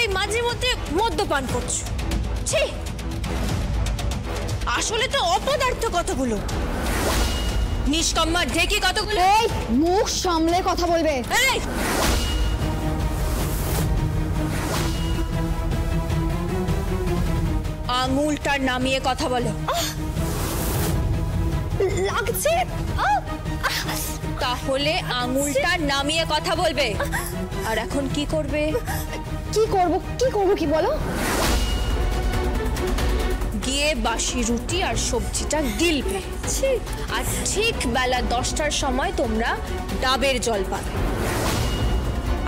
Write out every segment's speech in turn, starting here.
এই মাঝে মধ্যে মদ্যপান করছো। ছি, আসলে তো অপদার্থ কতগুলো, নিষ্কাম্মা ঢেকি কতগুলো। এই মুখ সামলে কথা বলবে। এই আঙুলটা নামিয়ে কথা বলো। লাগছে। তাহলে আঙুলটা নামিয়ে কথা বলবে। আর এখন কি করবে? কি করব কি বলো? গিয়ে বাসি রুটি আর সবজিটা গিলবে। আর ঠিক বেলা 10টার সময় তোমরা ডাবের জল পাবে।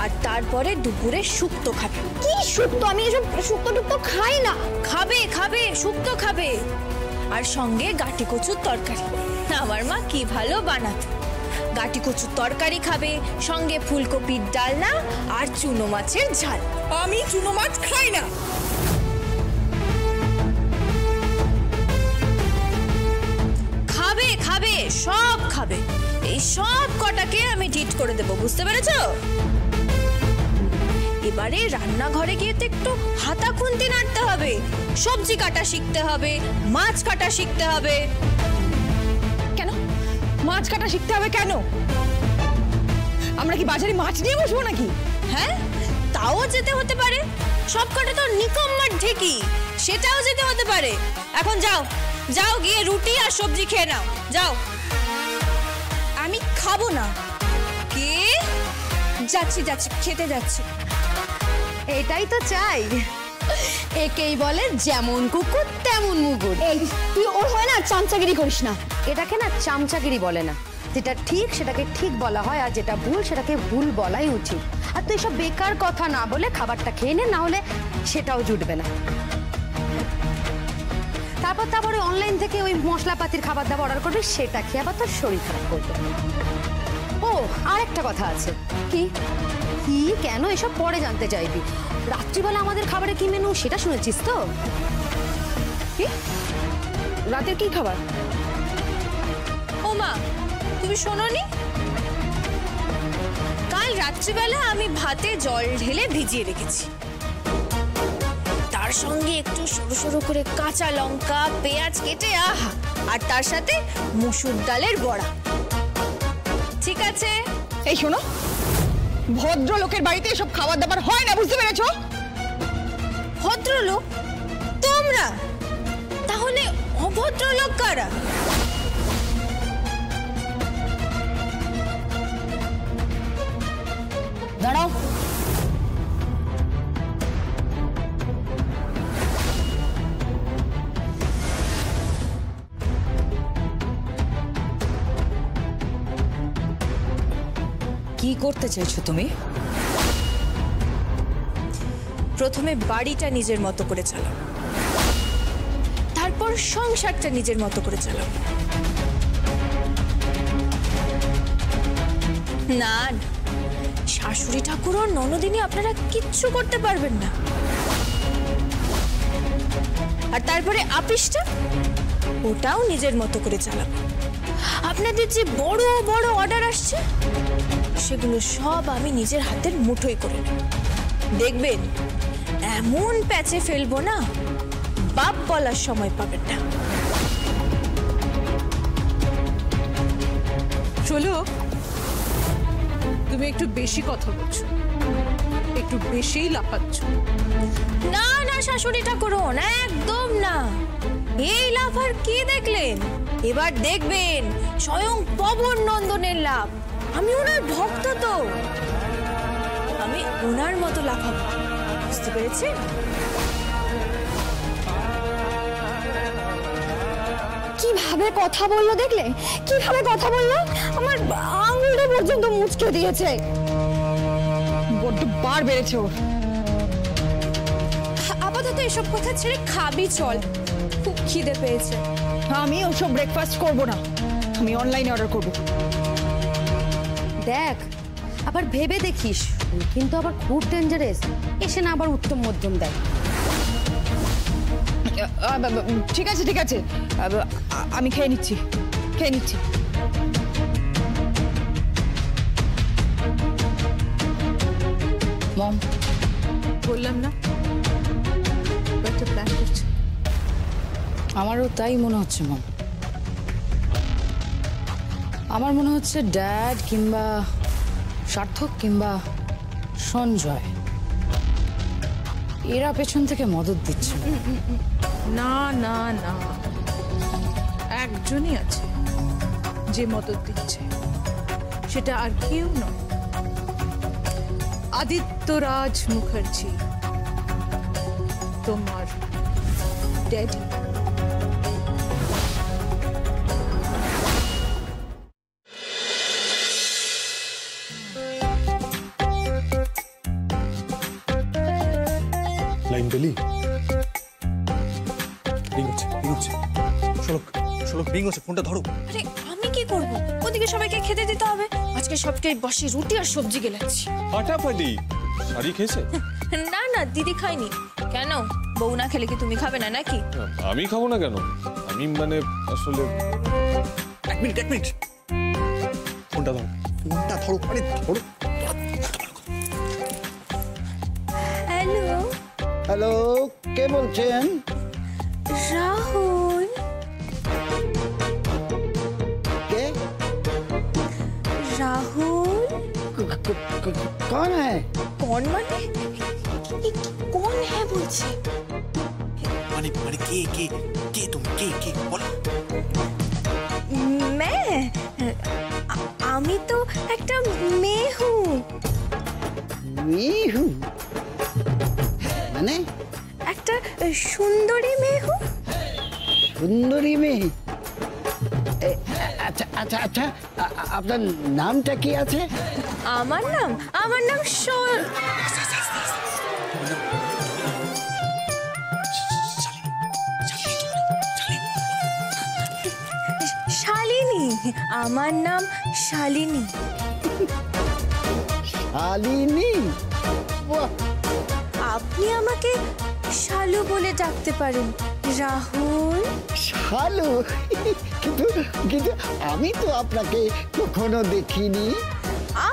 আর তারপরে দুপুরে শুক্তো খাবে। কি শুক্তো? আমি এসব শুক্তো টুক্তো খাই না। খাবে খাবে, শুক্তো খাবে। আর সঙ্গে গাটি কচুর তরকারি। আমার মা কি ভালো বানাতো। গাটি কচুর তরকারি খাবে, সঙ্গে ফুলকপির ডালনা আর চুনো মাছের ঝাল। আমি চুনো মাছ খাই না। খাবে খাবে, সব খাবে। এই সব কটাকে আমি ঠিক করে দেব, বুঝতে পেরেছো? এবারে রান্নাঘরে গিয়ে তো একটু হাতা খুন্তি নাড়তে হবে, সবজি কাটা শিখতে হবে, মাছ কাটা শিখতে হবে। কেন মাছ কাটা শিখতে হবে কেন? আমরা কি বাজারে মাছ নিয়ে বসবো নাকি? হ্যাঁ, তাও যেতে হতে পারে। সব কটা তো নিকম্মার ঢেকি, সেটাও যেতে হতে পারে। এখন যাও, যাও গিয়ে রুটি আর সবজি খেয়ে নাও, যাও। আমি খাবো না। কি? যাচ্ছি যাচ্ছি, খেতে যাচ্ছি। এটাই তো চাই। একেই বলে যেমন কুকুর তেমন মুগুর। এই তুই ওর হয় না চামচাগিরি করিস না। এটাকে না চামচাগিরি বলে না। যেটা ঠিক সেটাকে ঠিক বলা হয়, আর যেটা ভুল সেটাকে ভুল বলাই উচিত। আর তুই সব বেকার কথা না বলে খাবারটা খেয়ে নে, না হলে সেটাও জুটবে না। তারপরে অনলাইন থেকে ওই মশলাপাতির খাবার দাবার অর্ডার করবি, সেটা খেয়ে আবার তোর শরীর খারাপ করবে। ও আর একটা কথা আছে। কি কি কেন এসব পরে জানতে চাইবি? রাত্রিবেলা আমাদের খাবারে কি মেনু সেটা শুনেছিস তো? কি রাতের কি খাবার? ও মা, তুমি শোনোনি? কাল রাত্রিবেলা আমি ভাতে জল ঢেলে ভিজিয়ে রেখেছি। তার সঙ্গে একটু সরু সরু করে কাঁচা লঙ্কা পেঁয়াজ কেটে, আহা, আর তার সাথে মসুর ডালের বড়া। ঠিক আছে? এই শোনো, ভদ্রলোকের বাড়িতে এসব খাবার দাবার হয় না, বুঝতে পেরেছো? ভদ্রলোক তোমরা? তাহলে অভদ্রলোক কারা? দাঁড়াও। কি করতে চাইছো তুমি? প্রথমে বাড়িটা নিজের মতো করে চালাও, তারপর সংসারটা নিজের মতো করে চালাও। না, শাশুড়ি ঠাকুর ও ননদিনী আপনারা কিচ্ছু করতে পারবেন না। আর তারপরে আপিসটা, ওটাও নিজের মতো করে চালাবো। আপনাদের যে বড় বড় অর্ডার আসছে, সেগুলো সব আমি নিজের হাতের মুঠোয় করে নেব। দেখবেন এমন প্যাচে ফেলবো না, বাপ বলার সময় পাবেন না। চলো, তুমি একটু বেশি কথা বলছো, একটু বেশিই লাফাচ্ছ। না না শাশুড়ি ঠাকুরন, একদম না। এই লাভ আর কি দেখলেন? এবার দেখবেন স্বয়ং পবন নন্দনের লাভ। আমি ওনার ভক্ত, তো আমি ওনার মতো লাফাবো, বুঝতে পেরেছেন? কিভাবে কথা বললো দেখলে? কিভাবে কথা বললো? আমার আঙুলটা পর্যন্ত মুচকে দিয়েছে। বড্ড বার বেড়েছে ওর। আপাতত এসব কথা ছেড়ে খাবি চল, খুব খিদে পেয়েছে। আমি ওসব ব্রেকফাস্ট করবো না, আমি অনলাইনে অর্ডার করবো। দেখ, আবার ভেবে দেখিস, কিন্তু আবার খুব ডেঞ্জারাস। এসে না আবার উত্তম মধ্যম দেয়। ঠিক আছে ঠিক আছে, আমি খেয়ে নিচ্ছি। মম, বললাম না একটা প্ল্যান করছে। আমারও তাই মনে হচ্ছে মম। আমার মনে হচ্ছে ড্যাড কিংবা সার্থক কিংবা সঞ্জয় এরা পেছন থেকে মদত দিচ্ছে। না না না, একজনই আছে যে মদত দিচ্ছে, সেটা আর কেউ নয়, আদিত্যরাজ মুখার্জি, তোমার ড্যাডি। লাইন পেলি? রিং হচ্ছে, রিং হচ্ছে। শোলক, শোলক রিং হচ্ছে, ফোনটা ধরো। আরে আমি কি করব? ওদিকে সবাইকে খেতে দিতে হবে। আজকে সবটাই বসে রুটি আর সবজি গেলাচ্ছি। ফাটাফাটি। শাড়ি খেয়েছে? না না, দিদি খায়নি। কেন, বউ না খেলে কি তুমি খাবে না নাকি? আমি খাবো না কেন? আমি মানে আসলে এক মিনিট, এক মিনিট। ফোনটা ধরো, ফোনটা ধরো, আরে ধরো। হ্যালো হ্যালো, কে বলছেন? রাহুল। কে? राहुल। कौन है? कौन माने? कौन है बोलছে? মানে মানে কে তুমি কে বলো। मैं আমি তো একটা মেয়ে হুঁ। मैं हूँ মানে? একটা সুন্দরী মেয়ে হুঁ। সুন্দরী মেয়ে? আচ্ছা আচ্ছা আচ্ছা, আপনার নামটা কি আছে? আমার নাম শালিনী। আমার নাম শালিনী। শালিনী? বাহ, আপনি আমাকে শালু বলে ডাকতে পারেন। রাহুল। শালু? কিন্তু কিন্তু আমি তো আপনাকে কখনো দেখিনি।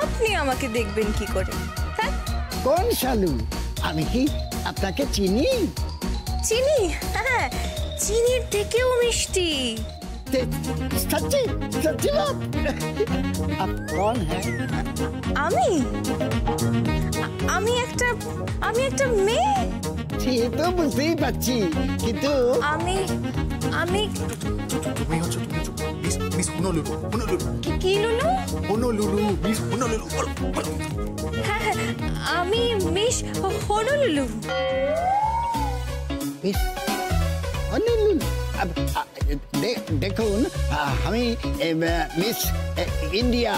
আপনি আমাকে দেখবেন কি করে? হ্যাঁ, কোন শালু? আমি কি আপনাকে চিনি? চিনি, হ্যাঁ, চিনির থেকেও মিষ্টি। सच्ची सच्ची बात। आप कौन है? আমি একটা মেয়ে। সে তো বুঝতেই পারছি, কিন্তু আমি তুমি হচ্ছে মিস হোনোলুলু। কি লুলু? হোনোলুলু, মিস হোনোলুলু। বলো। হ্যাঁ হ্যাঁ, আমি মিস হোনোলুলু। মিস হোনোলুলু? দেখুন, আমি মিস ইন্ডিয়া